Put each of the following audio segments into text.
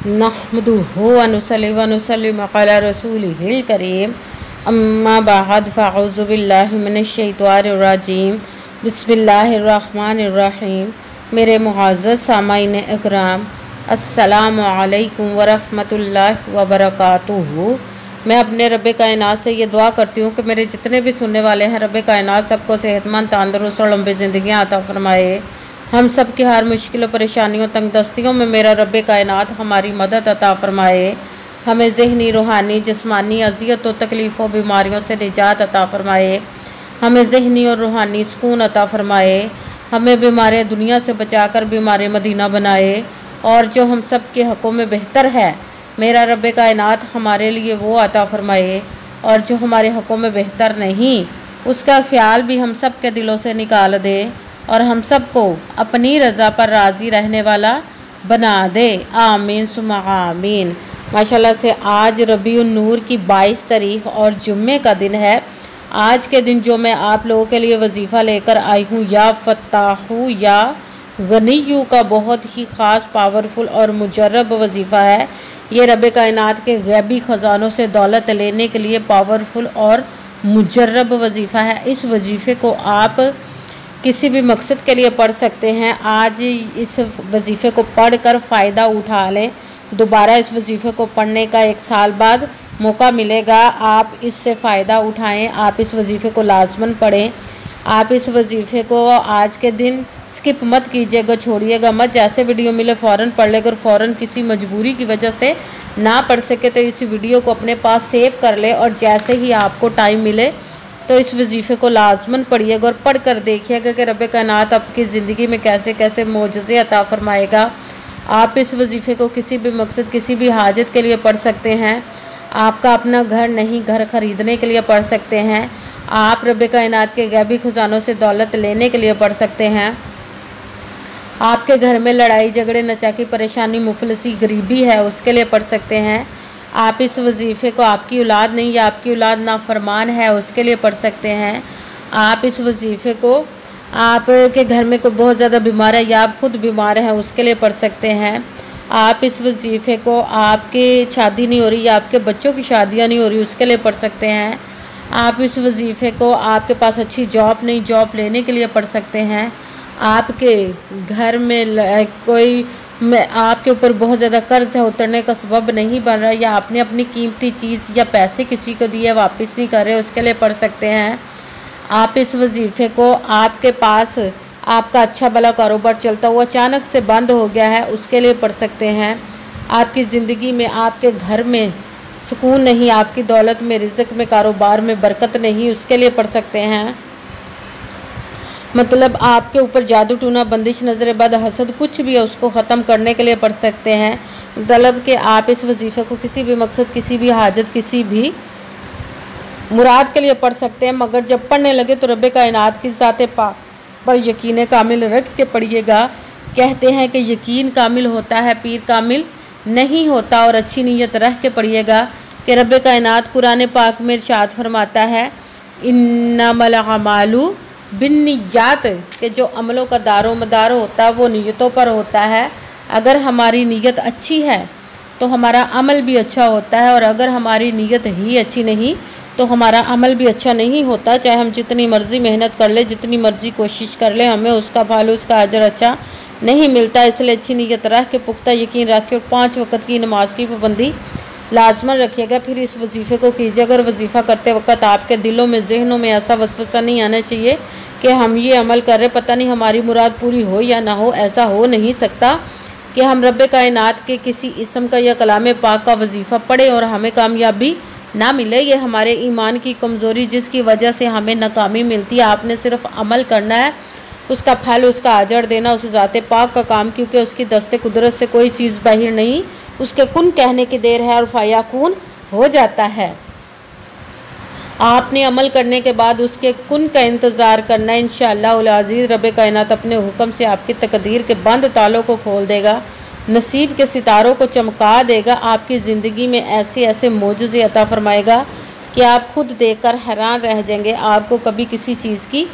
नहमदुहु व नुसल्ली व नुसल्लिमु अला रसूलिहिल करीम अम्मा बाद फ़अऊज़ु बिल्लाहि मिनश शैतानिर रजीम बिस्मिल्लाहिर रहमानिर रहीम। मेरे मुअज़्ज़ज़ सामाईन इकराम, अस्सलामु अलैकुम व रहमतुल्लाहि व बरकातुहू। मैं अपने रब्बे कायनात से ये दुआ करती हूँ कि मेरे जितने भी सुनने वाले हैं, रब्बे कायनात सबको सेहतमंद, तंदुरुस्त और लंबी ज़िंदगियाँ अता फरमाए। हम सब की हर मुश्किलों, परेशानियों, तंगदस्तियों में मेरा रब्बे कायनात हमारी मदद अता फरमाए। हमें ज़हनी, रूहानी, जिस्मानी अज़ियतों, तकलीफ़ों, बीमारियों से निजात अता फरमाए। हमें ज़हनी और रूहानी सुकून अता फरमाए। हमें बीमार दुनिया से बचाकर बीमार मदीना बनाए। और जो हम सब के हक़ों में बेहतर है, मेरा रब्बे कायनात हमारे लिए वो अता फरमाए। और जो हमारे हक़ों में बेहतर नहीं, उसका ख्याल भी हम सब के दिलों से निकाल दे और हम सबको अपनी रज़ा पर राज़ी रहने वाला बना दे। आमीन सुम्मा आमीन। माशाल्लाह से आज रबीउन नूर की 22 तारीख और जुम्मे का दिन है। आज के दिन जो मैं आप लोगों के लिए वजीफ़ा लेकर आई हूँ, या फ़त्ताहू या गनियू का बहुत ही ख़ास, पावरफुल और मुजर्रब वजीफ़ा है। ये रब्बे कायनात के गैबी ख़जानों से दौलत लेने के लिए पावरफुल और मुजर्रब वजीफ़ा है। इस वजीफ़े को आप किसी भी मकसद के लिए पढ़ सकते हैं। आज इस वजीफ़े को पढ़कर फ़ायदा उठा लें। दोबारा इस वजीफ़े को पढ़ने का 1 साल बाद मौका मिलेगा। आप इससे फ़ायदा उठाएं। आप इस वजीफ़े को लाज़मन पढ़ें। आप इस वजीफ़े को आज के दिन स्किप मत कीजिएगा, छोड़िएगा मत। जैसे वीडियो मिले फ़ौरन पढ़ ले। अगर फ़ौरन किसी मजबूरी की वजह से ना पढ़ सके तो इस वीडियो को अपने पास सेव कर ले और जैसे ही आपको टाइम मिले तो इस वजीफ़े को लाजमन पढ़िएगा और पढ़ कर देखिएगा कि रब्बे कायनात आपकी ज़िंदगी में कैसे कैसे मोजज़े अता फरमाएगा। आप इस वजीफ़े को किसी भी मकसद, किसी भी हाजत के लिए पढ़ सकते हैं। आपका अपना घर नहीं, घर ख़रीदने के लिए पढ़ सकते हैं। आप रब्बे कायनात के गैबी ख़जानों से दौलत लेने के लिए पढ़ सकते हैं। आपके घर में लड़ाई झगड़े, नचाकी, परेशानी, मुफलिसी, गरीबी है, उसके लिए पढ़ सकते हैं। आप इस वजीफ़े को आपकी औलाद नहीं या आपकी औलाद नाफरमान है, उसके लिए पढ़ सकते हैं। आप इस वजीफ़े को आपके घर में कोई बहुत ज़्यादा बीमार है या आप खुद बीमार हैं, उसके लिए पढ़ सकते हैं। आप इस वजीफ़े को आपकी शादी नहीं हो रही या आपके बच्चों की शादियाँ नहीं हो रही, उसके लिए पढ़ सकते हैं। आप इस वजीफ़े को आपके पास अच्छी जॉब नहीं, जॉब लेने के लिए पढ़ सकते हैं। आपके घर में कोई आपके ऊपर बहुत ज़्यादा कर्ज है, उतरने का सबब नहीं बन रहा, या आपने अपनी कीमती चीज़ या पैसे किसी को दिए वापस नहीं कर रहे, उसके लिए पढ़ सकते हैं। आप इस वजीफ़े को आपके पास आपका अच्छा भला कारोबार चलता हुआ अचानक से बंद हो गया है, उसके लिए पढ़ सकते हैं। आपकी ज़िंदगी में, आपके घर में सुकून नहीं, आपकी दौलत में, रिज़्क़ में, कारोबार में बरकत नहीं, उसके लिए पढ़ सकते हैं। मतलब आपके ऊपर जादू टूना, बंदिश, नज़र बद, हसद कुछ भी है, उसको ख़त्म करने के लिए पढ़ सकते हैं। मतलब कि आप इस वजीफ़े को किसी भी मकसद, किसी भी हाजत, किसी भी मुराद के लिए पढ़ सकते हैं। मगर जब पढ़ने लगे तो रब्बे कायनात की ज़ात पाक पर यकीन कामिल रख के पढ़िएगा। कहते हैं कि यकीन कामिल होता है, पीर कामिल नहीं होता। और अच्छी नीयत रख के पढ़िएगा कि रब्बे कायनात कुरान पाक में इरशाद फरमाता है, इन्नमल अमालू बिन्नियात, के जो अमलों का दारो मदार होता है वो नीयतों पर होता है। अगर हमारी नीयत अच्छी है तो हमारा अमल भी अच्छा होता है, और अगर हमारी नीयत ही अच्छी नहीं तो हमारा अमल भी अच्छा नहीं होता। चाहे हम जितनी मर्ज़ी मेहनत कर ले, जितनी मर्ज़ी कोशिश कर ले, हमें उसका फल, उसका अजर अच्छा नहीं मिलता। इसलिए अच्छी नीयत रख के, पुख्ता यकीन रख के 5 वक़्त की नमाज की पाबंदी लाजमन रखिएगा। फिर इस वजीफ़े को कीजिए। अगर वजीफ़ा करते वक्त आपके दिलों में, जहनों में ऐसा वसवसा नहीं आना चाहिए कि हम ये अमल कर रहे, पता नहीं हमारी मुराद पूरी हो या ना हो। ऐसा हो नहीं सकता कि हम रब्बे कायनात के किसी इस्म का या कलाम पाक का वजीफ़ा पढ़े और हमें कामयाबी ना मिले। ये हमारे ईमान की कमज़ोरी, जिसकी वजह से हमें नाकामी मिलती है। आपने सिर्फ अमल करना है, उसका फल, उसका अजर देना उस ज़ात पाक का काम, क्योंकि उसकी दस्ते कुदरत से कोई चीज़ बाहर नहीं, उसके कुन कहने की देर है और फ़याकून हो जाता है। आपने अमल करने के बाद उसके कुन का इंतज़ार करना है। इंशाअल्लाह उल अज़ीज़ रब्बे कायनात अपने हुक्म से आपकी तकदीर के बंद तालों को खोल देगा, नसीब के सितारों को चमका देगा। आपकी ज़िंदगी में ऐसे ऐसे मोजज़े अता फरमाएगा कि आप खुद देखकर हैरान रह जाएंगे। आपको कभी किसी चीज़ की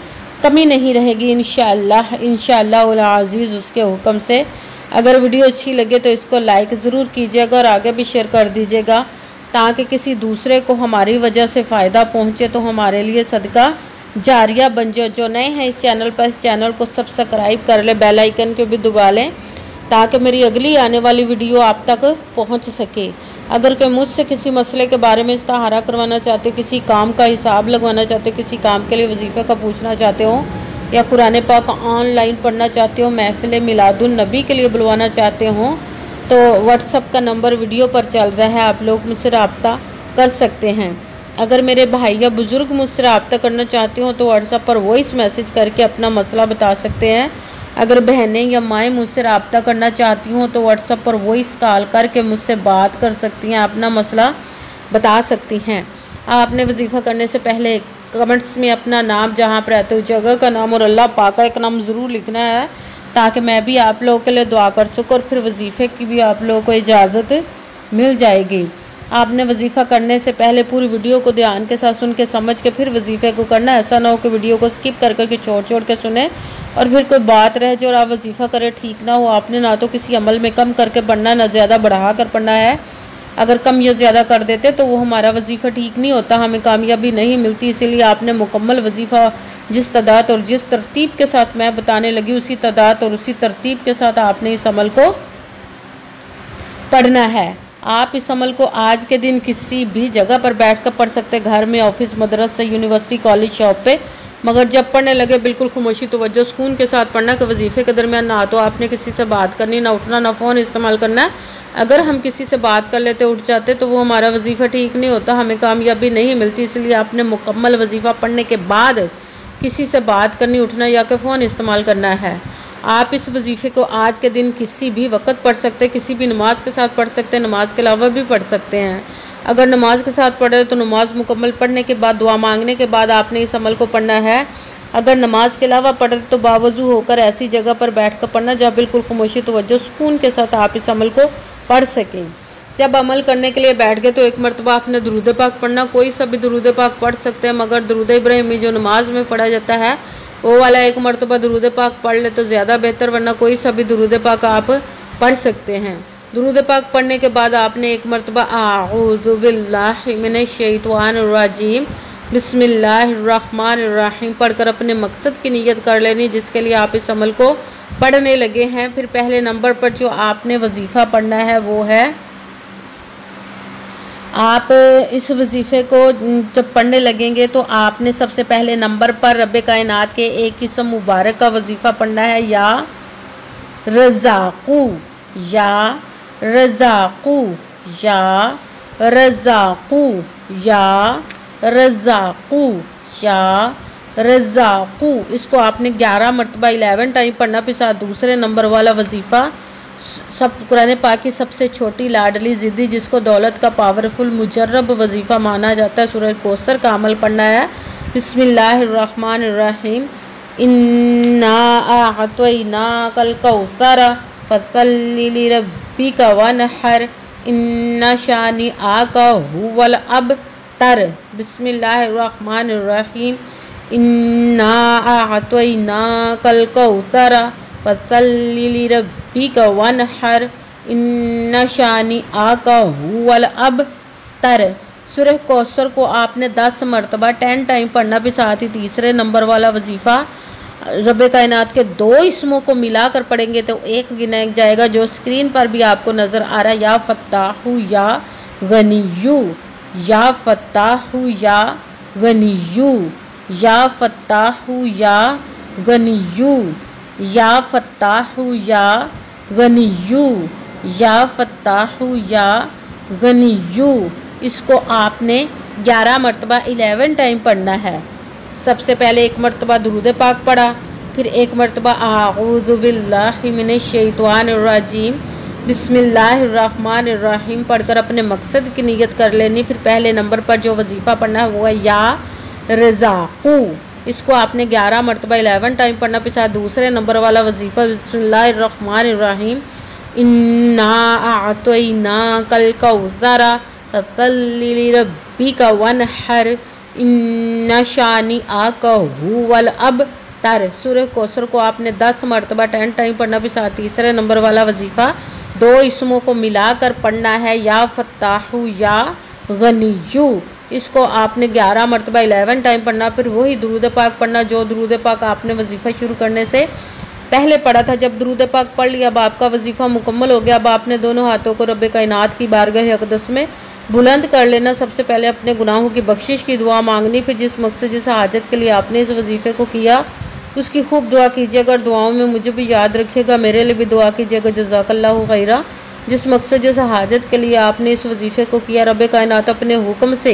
कमी नहीं रहेगी इंशाअल्लाह उल अज़ीज़ उसके हुक्म से। अगर वीडियो अच्छी लगे तो इसको लाइक ज़रूर कीजिएगा और आगे भी शेयर कर दीजिएगा, ताकि किसी दूसरे को हमारी वजह से फ़ायदा पहुँचे तो हमारे लिए सदका जारिया बन जाए। जो नए हैं इस चैनल पर, इस चैनल को सब्सक्राइब कर ले, बेल आइकन को भी दबा लें ताकि मेरी अगली आने वाली वीडियो आप तक पहुंच सके। अगर कोई मुझसे किसी मसले के बारे में इस्ताहारा करवाना चाहते हो, किसी काम का हिसाब लगवाना चाहते हो, किसी काम के लिए वजीफ़े का पूछना चाहते हो, या कुरान पाक ऑनलाइन पढ़ना चाहते हो, महफिल मिलादुन नबी के लिए बुलवाना चाहते हो, तो व्हाट्सअप का नंबर वीडियो पर चल रहा है, आप लोग मुझसे रब्ता कर सकते हैं। अगर मेरे भाई या बुज़ुर्ग मुझसे रब्ता करना चाहते हो तो व्हाट्सएप पर वॉइस मैसेज करके अपना मसला बता सकते हैं। अगर बहनें या माएँ मुझसे रब्ता करना चाहती हों तो व्हाट्सएप पर वॉइस कॉल करके मुझसे बात कर सकती हैं, अपना मसला बता सकती हैं। आपने वजीफ़ा करने से पहले कमेंट्स में अपना नाम, जहाँ पर रहते हो जगह का नाम और अल्लाह पाक का एक नाम ज़रूर लिखना है, ताकि मैं भी आप लोगों के लिए दुआ कर सकूँ और फिर वजीफ़े की भी आप लोगों को इजाज़त मिल जाएगी। आपने वजीफ़ा करने से पहले पूरी वीडियो को ध्यान के साथ सुन के समझ के फिर वजीफ़े को करना। ऐसा ना हो कि वीडियो को स्किप कर करके छोड़ के सुने और फिर कोई बात रह जाए और आप वजीफ़ा करें, ठीक ना हो। आपने ना तो किसी अमल में कम करके पढ़ना, ना ज़्यादा बढ़ा कर पढ़ना है। अगर कम या ज़्यादा कर देते तो वो हमारा वजीफ़ा ठीक नहीं होता, हमें कामयाबी नहीं मिलती। इसीलिए आपने मुकम्मल वजीफ़ा जिस तादाद और जिस तरतीब के साथ मैं बताने लगी, उसी तादाद और उसी तरतीब के साथ आपने इस अमल को पढ़ना है। आप इस अमल को आज के दिन किसी भी जगह पर बैठ कर पढ़ सकते, घर में, ऑफिस, मदरसा, यूनिवर्सिटी, कॉलेज, शॉप पे। मगर जब पढ़ने लगे बिल्कुल खामोशी, तवज्जो, सुकून के साथ पढ़ना कि वजीफ़े के दरमियान ना तो आपने किसी से बात करनी, ना उठना, ना फ़ोन इस्तेमाल करना। अगर हम किसी से बात कर लेते, उठ जाते, तो वो हमारा वजीफ़ा ठीक नहीं होता, हमें कामयाबी नहीं मिलती। इसलिए आपने मुकम्मल वजीफ़ा पढ़ने के बाद किसी से बात करनी, उठना या कि फ़ोन इस्तेमाल करना है। आप इस वजीफ़े को आज के दिन किसी भी वक्त पढ़ सकते हैं, किसी भी नमाज के साथ पढ़ सकते हैं, नमाज के अलावा भी पढ़ सकते हैं। अगर नमाज के साथ पढ़ रहे तो नमाज मुकम्मल पढ़ने के बाद, दुआ मांगने के बाद आपने इस अमल को पढ़ना है। अगर नमाज के अलावा पढ़ रहे तो बावजू होकर ऐसी जगह पर बैठ कर पढ़ना जहाँ बिल्कुल खामोशी, तवज्जो, सुकून के साथ आप इस अमल को पढ़ सकें। जब अमल करने के लिए बैठ गए तो एक मरतबा आपने दुरूद पाक पढ़ना। कोई सा भी दुरूद पाक पढ़ सकते हैं, मगर दुरूद इब्राहिमी जो नमाज में पढ़ा जाता है वो वाला एक मरतबा दुरूद पाक पढ़ ले तो ज़्यादा बेहतर, वरना कोई सा भी दुरूद पाक आप पढ़ सकते हैं। दुरूद पाक पढ़ने के बाद आपने एक मरतबा आऊज़ु बिल्लाहि मिनश शैतानिर रजीम बिस्मिल्लाहिर रहमानिर रहीम पढ़कर अपने मकसद की नीयत कर लेनी जिसके लिए आप इस अमल को पढ़ने लगे हैं। फिर पहले नंबर पर जो आपने वजीफ़ा पढ़ना है वो है, आप इस वजीफ़े को जब पढ़ने लगेंगे तो आपने सबसे पहले नंबर पर रब्बे कायनात के एक किस्म मुबारक का वजीफ़ा पढ़ना है, या रज़ाक़ू, या रज़ाक़ू, या रज़ाक़ू, या रज़ाक़ू, या रज़ाक़ू। इसको आपने 11 मरतबा 11 टाइम पढ़ना। फिर साथ दूसरे नंबर वाला वजीफ़ा सब कुरान पाक की सबसे छोटी लाडली ज़िद्दी जिसको दौलत का पावरफुल मुजर्रब वजीफ़ा माना जाता है, सूरह कौसर का अमल पढ़ना है। बिस्मिल्लाहिर्रहमानिर्रहीम इन्ना अअतैनाकल कौसर फसल्लि लिरब्बिका वनहर इन्ना शानिअका हुवल अबतर। बिस्मिल्लाहिर्रहमानिर्रहीम इन्ना अअतैनाकल कौसर फसल्लि लिरब्बिका वनहर इन्ना शानिअका हुवल अबतर। सूरह कौसर को आपने 10 मरतबा 10 टाइम पढ़ना। भी साथ ही तीसरे नंबर वाला वजीफ़ा रब्बे कायनात के 2 इसमों को मिलाकर पढ़ेंगे तो एक गिना जाएगा, जो स्क्रीन पर भी आपको नज़र आ रहा है, या फत्ताहू या गनियू, या फत्ताहू या गनियू, या फत्ताहू या गनियू, या फत्ताहू या गनियू, या फत्ताहू या गनियू। इसको आपने 11 मरतबा 11 टाइम पढ़ना है। सबसे पहले एक मरतबा दुरूद पाक पढ़ा, फिर एक मरतबा आऊज़ु बिल्लाहि मिनश शैतानिर रजीम बिस्मिल्लाहिर्रहमानिर रहीम पढ़कर अपने मकसद की नीयत कर लेनी। फिर पहले नंबर पर जो वजीफ़ा पढ़ना है वो है या रज़ाक़ू। इसको आपने 11 मरतबा 11 टाइम पढ़ना। फिर साथ दूसरे नंबर वाला वजीफ़ा बिस्मिल्लाहिर्रहमानिर्रहीम इन्ना अअतैनाकल कौसर फसल्लि लिरब्बिका वनहर इन्ना शानिअका हुवल अबतर। तर सूरह कौसर को आपने 10 मरतबा 10 टाइम पढ़ना भी। साथ तीसरे नंबर वाला वजीफ़ा 2 इसमों को मिलाकर पढ़ना है, या फत्ताहू या गनियू। इसको आपने 11 मरतबा 11 टाइम पढ़ना। फिर वही दुरूद पाक पढ़ना जो दुरूद पाक आपने वजीफ़ा शुरू करने से पहले पढ़ा था। जब दुरूद पाक पढ़ लिया, अब आपका वजीफ़ा मुकम्मल हो गया। अब आपने दोनों हाथों को रब्बे कायनात की बारगाह अक़दस में बुलंद कर लेना। सबसे पहले अपने गुनाहों की बख्शिश की दुआ मांगनी। फिर जिस मकसद जिस हाजत के लिए आपने इस वजीफ़े को किया उसकी खूब दुआ कीजिएगा। और दुआओं में मुझे भी याद रखिएगा, मेरे लिए भी दुआ कीजिएगा। जज़ाकल्लाहु खैरा। जिस मकसद जिस हाजत के लिए आपने इस वजीफ़े को किया, रब्बे कायनात अपने हुक्म से,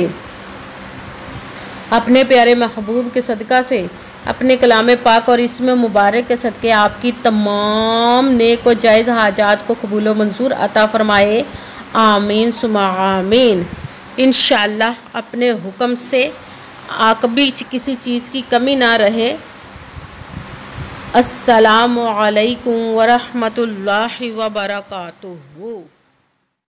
अपने प्यारे महबूब के सदका से, अपने कलाम पाक और इसमें मुबारक के सदक़े आपकी तमाम नेक व जायज़ हाजात को कबूल व मंजूर अता फ़रमाए। आमीन सुमा आमीन। इंशाअल्लाह अपने हुक्म से कभी किसी चीज़ की कमी ना रहे। अस्सलामु अलैकुम व रहमतुल्लाहि व बरकातुहू।